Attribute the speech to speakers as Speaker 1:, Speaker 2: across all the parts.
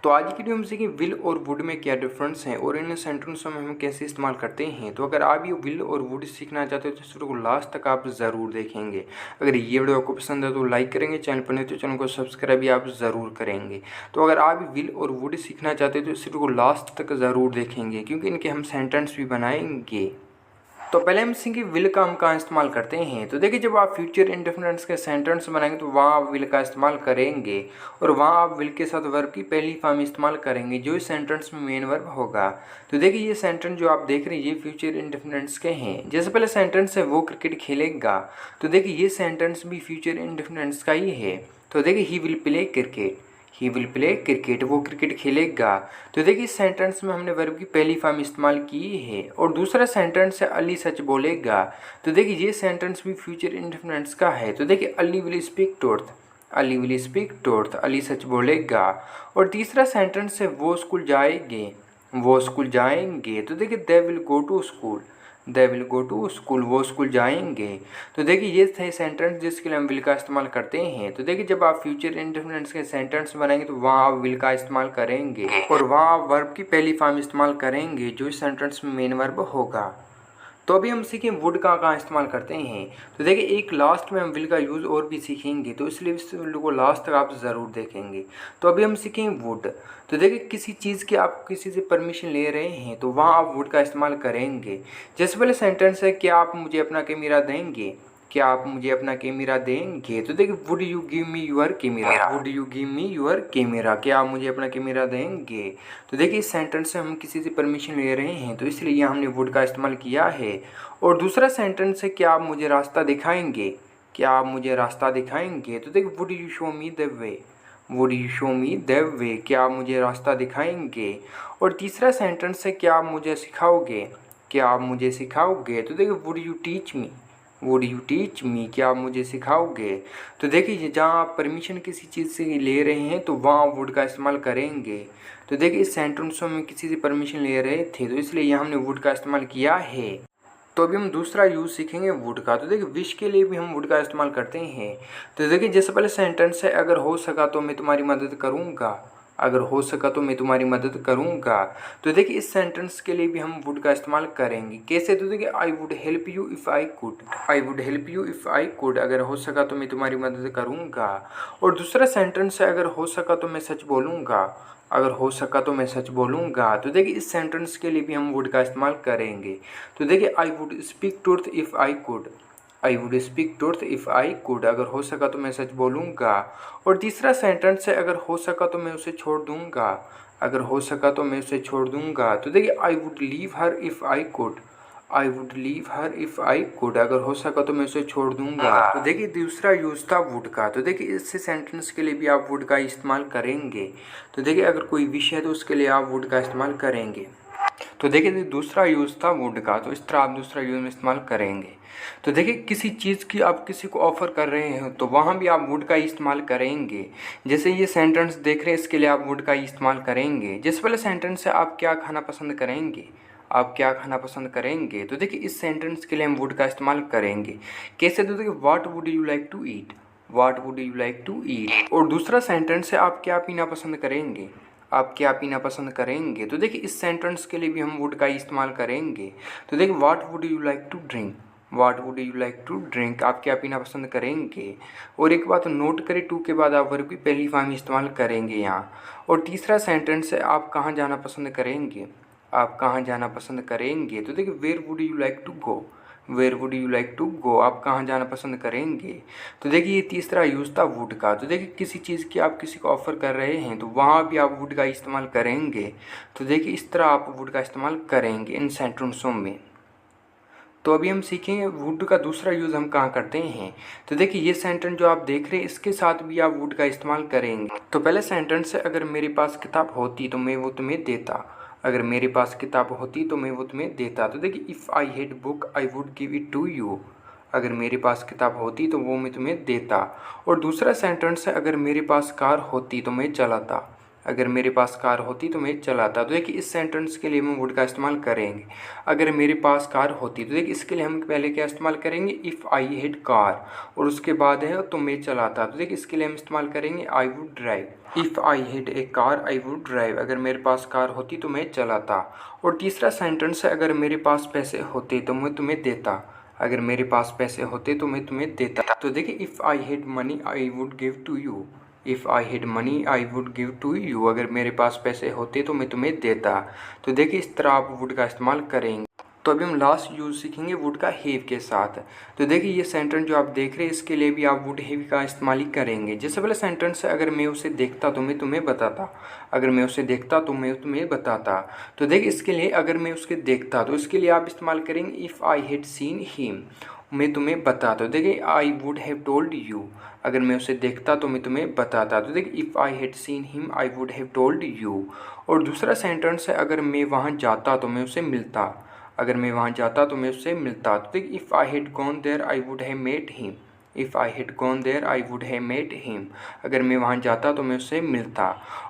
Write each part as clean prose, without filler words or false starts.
Speaker 1: तो आज की वीडियो में सीखेंगे विल और वुड में क्या डिफरेंस है और इन सेंटेंसों में हम कैसे इस्तेमाल करते हैं। तो अगर आप ये विल और वुड सीखना चाहते हो तो इस वीडियो को लास्ट तक आप ज़रूर देखेंगे। अगर ये वीडियो आपको पसंद है तो लाइक करेंगे, चैनल पर नहीं तो चैनल को सब्सक्राइब भी आप ज़रूर करेंगे। तो अगर आप विल और वुड सीखना चाहते हो तो इस वीडियो को लास्ट तक ज़रूर देखेंगे क्योंकि इनके हम सेंटेंस भी बनाएंगे। तो पहले हम सीखेंगे विल का हम कहाँ इस्तेमाल करते हैं। तो देखिए, जब आप फ्यूचर इंडेफिनिट्स के सेंटेंस बनाएंगे तो वहाँ आप विल का इस्तेमाल करेंगे और वहाँ आप विल के साथ वर्ब की पहली फॉर्म इस्तेमाल करेंगे जो इस सेंटेंस में मेन वर्ब होगा। तो देखिए, ये सेंटेंस जो आप देख रहे हैं ये फ्यूचर इंडेफिनिट्स के हैं। जैसे पहले सेंटेंस है वो क्रिकेट खेलेगा, तो देखिए ये सेंटेंस भी फ्यूचर इंडेफिनिट्स का ही है। तो देखिए he will play cricket, he will play cricket, वो क्रिकेट खेलेगा। तो देखिए इस सेंटेंस में हमने वर्ब की पहली फॉर्म इस्तेमाल की है। और दूसरा सेंटेंस है अली सच बोलेगा, तो देखिए ये सेंटेंस भी फ्यूचर इंडेफिनिट्स का है। तो देखिए Ali will speak truth, Ali will speak truth, Ali सच बोलेगा। और तीसरा सेंटेंस है वो स्कूल जाएंगे, वो स्कूल जाएंगे। तो देखिए they will go to school, they will go to school, वो स्कूल जाएंगे। तो देखिए ये थे सेंटेंस जिसके लिए हम विल का इस्तेमाल करते हैं। तो देखिए जब आप फ्यूचर इंडेफिनिट्स के सेंटेंस बनाएंगे तो वहाँ आप विल का इस्तेमाल करेंगे और वहाँ आप वर्ब की पहली फॉर्म इस्तेमाल करेंगे जो इस सेंटेंस में मेन वर्ब होगा। तो अभी हम सीखें वुड का कहाँ इस्तेमाल करते हैं। तो देखिए एक लास्ट में हम विल का यूज़ और भी सीखेंगे, तो इसलिए इस वीडियो को लास्ट तक आप ज़रूर देखेंगे। तो अभी हम सीखेंगे वुड। तो देखिए किसी चीज़ की आप किसी से परमिशन ले रहे हैं तो वहाँ आप वुड का इस्तेमाल करेंगे। जैसे पहले सेंटेंस है क्या आप मुझे अपना कैमरा देंगे, क्या आप मुझे अपना कैमरा देंगे। तो देखिए would you give me your camera, would you give me your camera, क्या आप मुझे अपना कैमरा देंगे। तो देखिए इस सेंटेंस से हम किसी से परमिशन ले रहे हैं तो इसलिए यहाँ हमने वुड का इस्तेमाल किया है। और दूसरा सेंटेंस है क्या आप मुझे रास्ता दिखाएंगे, क्या आप मुझे रास्ता दिखाएंगे। तो देखिए would you show me the way, would you show me the way, क्या आप मुझे रास्ता दिखाएंगे। और तीसरा सेंटेंस है क्या आप मुझे सिखाओगे, क्या आप मुझे सिखाओगे। तो देखिए would you teach me, would you teach me, क्या आप मुझे सिखाओगे। तो देखिए जहाँ आप परमिशन किसी चीज़ से ले रहे हैं तो वहाँ आप वुड का इस्तेमाल करेंगे। तो देखिए इस सेंटेंसों में किसी से परमिशन ले रहे थे तो इसलिए यहाँ हमने वुड का इस्तेमाल किया है। तो अभी हम दूसरा यूज़ सीखेंगे वुड का। तो देखिए विश के लिए भी हम वुड का इस्तेमाल करते हैं। तो देखिए जैसे पहले सेंटेंस है अगर हो सका तो मैं तुम्हारी मदद करूँगा, अगर हो सका तो मैं तुम्हारी मदद करूँगा। तो देखिए इस सेंटेंस के लिए भी हम वुड का इस्तेमाल करेंगे। कैसे। तो देखिए I would help you if I could, I would help you if I could, अगर हो सका तो मैं तुम्हारी मदद करूँगा। और दूसरा सेंटेंस है अगर हो सका तो मैं सच बोलूँगा, अगर हो सका तो मैं सच बोलूँगा। तो देखिए इस सेंटेंस के लिए भी हम वुड का इस्तेमाल करेंगे। तो देखिए I would speak truth if I could, I would speak truth if I could, अगर हो सका तो मैं सच बोलूँगा। और तीसरा सेंटेंस है अगर हो सका तो मैं उसे छोड़ दूँगा, अगर हो सका तो मैं उसे छोड़ दूँगा। तो देखिए I would leave her if I could, I would leave her if I could, अगर हो सका तो मैं उसे छोड़ दूँगा। तो देखिए दूसरा यूज़ था वुड का। तो देखिए इससे सेंटेंस के लिए भी आप वुड का इस्तेमाल करेंगे। तो देखिए अगर कोई विश है तो उसके लिए आप वुड का इस्तेमाल करेंगे। तो देखिए दूसरा यूज़ था वुड का, तो इस तरह आप दूसरा यूज़ में इस्तेमाल करेंगे। तो देखिए किसी चीज़ की आप किसी को ऑफ़र कर रहे हैं तो वहाँ भी आप वुड का इस्तेमाल करेंगे। जैसे ये सेंटेंस देख रहे हैं इसके लिए आप वुड का इस्तेमाल करेंगे। जिस वाले सेंटेंस से आप क्या खाना पसंद करेंगे, आप क्या खाना पसंद करेंगे। तो देखिए इस सेंटेंस के लिए हम वुड का इस्तेमाल करेंगे। कैसे। तो देखिए what would you like to eat, what would you like to eat. और दूसरा सेंटेंस है आप क्या पीना पसंद करेंगे, आप क्या पीना पसंद करेंगे। तो देखिए इस सेंटेंस के लिए भी हम वुड का इस्तेमाल करेंगे। तो देखिए what would you like to drink, what would you like to drink, आप क्या पीना पसंद करेंगे। और एक बात नोट करें, टू के बाद आप वर्ब की पहली फॉर्म इस्तेमाल करेंगे यहाँ। और तीसरा सेंटेंस है आप कहाँ जाना पसंद करेंगे, आप कहाँ जाना पसंद करेंगे। तो देखिए where would you like to go, where would you like to go, आप कहाँ जाना पसंद करेंगे। तो देखिए ये तीसरा यूज़ था वुड का। तो देखिए किसी चीज़ की आप किसी को ऑफ़र कर रहे हैं तो वहाँ भी आप वुड का इस्तेमाल करेंगे। तो देखिए इस तरह आप वुड का इस्तेमाल करेंगे इन सेंटेंसों में। तो अभी हम सीखेंगे वुड का दूसरा यूज़ हम कहाँ करते हैं। तो देखिए ये सेंटेंस जो आप देख रहे हैं इसके साथ भी आप वुड का इस्तेमाल करेंगे। तो पहले सेंटेंस है अगर मेरे पास किताब होती तो मैं वो तुम्हें देता, अगर मेरे पास किताब होती तो मैं वो तुम्हें देता। तो देखिए if I had book I would give it to you, अगर मेरे पास किताब होती तो वो मैं तुम्हें देता। और दूसरा सेंटेंस है अगर मेरे पास कार होती तो मैं चलाता, अगर मेरे पास कार होती तो मैं चलाता। तो देखिए इस सेंटेंस के लिए हम वुड का इस्तेमाल करेंगे। अगर मेरे पास कार होती, तो देखिए इसके लिए हम पहले क्या इस्तेमाल करेंगे, इफ़ आई हैड कार, और उसके बाद है तो मैं चलाता। तो देखिए इसके लिए हम इस्तेमाल करेंगे I would drive. If I had a car I would drive, अगर मेरे पास कार होती तो मैं चलाता। और तीसरा सेंटेंस है, अगर मेरे पास पैसे होते तो मैं तुम्हें देता। अगर मेरे पास पैसे होते तो मैं तुम्हें देता। तो देखिए if I had money I would give to you. If I had money I would give to you, अगर मेरे पास पैसे होते तो मैं तुम्हें देता। तो देखिए इस तरह आप वुड का इस्तेमाल करेंगे। तो अभी हम लास्ट यूज़ सीखेंगे वुड का हैव के साथ। तो देखिए ये सेंटेंस जो आप देख रहे हैं इसके लिए भी आप वुड हैव का इस्तेमाल ही करेंगे। जैसे पहले सेंटेंस है, अगर मैं उसे देखता तो मैं तुम्हें बताता। अगर मैं उसे देखता तो मैं तुम्हें बताता। तो देखिए इसके लिए अगर मैं उसके देखता, तो इसके लिए आप इस्तेमाल करेंगे if I had seen him, मैं तुम्हें बताता। तो देखिए आई वुड हैव टोल्ड यू, अगर मैं उसे देखता तो मैं तुम्हें बताता। तो देखिए if I had seen him I would have told you. और दूसरा सेंटेंस है, अगर मैं वहाँ जाता तो मैं उसे मिलता। अगर मैं वहाँ जाता तो मैं उससे मिलता। तो देखिए if I had gone there I would have met him. If I had gone there I would have met him, अगर मैं वहाँ जाता तो मैं उससे मिलता।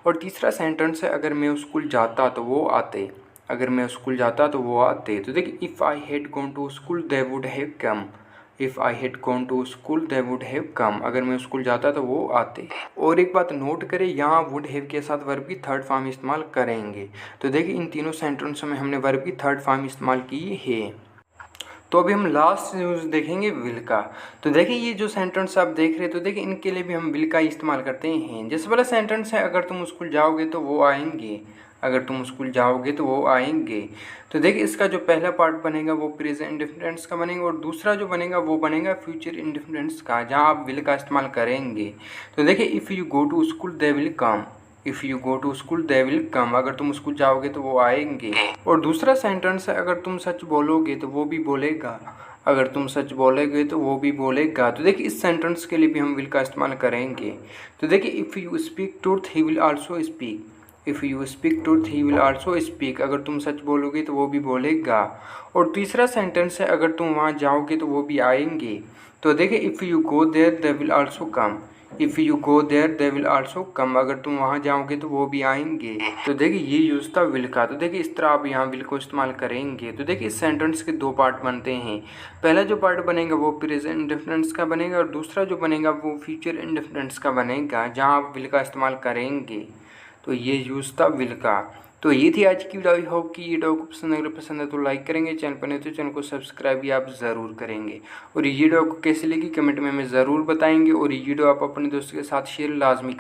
Speaker 1: और तीसरा सेंटेंस है, अगर मैं स्कूल जाता तो वो आते। अगर मैं स्कूल जाता तो वो आते। तो देखिए if I had gone to school they would have come. If I had gone to school they would have come, अगर मैं स्कूल जाता तो वो आते। और एक बात नोट करें, यहाँ वुड हैव के साथ वर्ब की थर्ड फॉर्म इस्तेमाल करेंगे। तो देखिए इन तीनों सेंटेंसों में हमने वर्ब की थर्ड फॉर्म इस्तेमाल की है। तो अभी हम लास्ट यूज़ देखेंगे विल का। तो देखिए ये जो सेंटेंस आप देख रहे हैं, तो देखिए इनके लिए भी हम विल का इस्तेमाल करते हैं। जैसे वाला सेंटेंस है, अगर तुम स्कूल जाओगे तो वो आएंगे। अगर तुम स्कूल जाओगे तो वो आएंगे। तो देखिए इसका जो पहला पार्ट बनेगा वो प्रेजेंट इंडेफिनिट्स का बनेगा, और दूसरा जो बनेगा वो बनेगा फ्यूचर इंडेफिनिट्स का, जहाँ आप विल का इस्तेमाल करेंगे। तो देखिए if you go to school they will come. If you go to school they will come, अगर तुम स्कूल जाओगे तो वो आएंगे। और दूसरा सेंटेंस है, अगर तुम सच बोलोगे तो वो भी बोलेगा। अगर तुम सच बोलोगे तो वो भी बोलेगा। तो देखिए इस सेंटेंस के लिए भी हम विल का इस्तेमाल करेंगे। तो देखिए if you speak truth he will also speak. If you speak truth he will also speak, अगर तुम सच बोलोगे तो वो भी बोलेगा। और तीसरा सेंटेंस है, अगर तुम वहाँ जाओगे तो वो भी आएंगे। तो देखिए if you go there they will also come. If you go there they will also come, अगर तुम वहाँ जाओगे तो वो भी आएंगे। तो देखिए ये यूज़ था विल का। तो देखिए इस तरह आप यहाँ विल को इस्तेमाल करेंगे। तो देखिए इस सेंटेंस के दो पार्ट बनते हैं। पहला जो पार्ट बनेगा वो प्रेजेंट इंडेफिनिट्स का बनेगा, और दूसरा जो बनेगा वो फ्यूचर इंडेफिनिट्स का बनेगा, जहाँ आप विल का इस्तेमाल करेंगे। तो ये यूज़ था विल का। तो ये थी आज की वीडियो। आई होप कि ये वीडियो को पसंद, अगर पसंद है तो लाइक करेंगे, चैनल पर नहीं तो चैनल को सब्सक्राइब भी आप ज़रूर करेंगे। और ये वीडियो को कैसे लगी कमेंट में हमें ज़रूर बताएंगे, और ये वीडियो आप अपने दोस्तों के साथ शेयर लाजमी करें।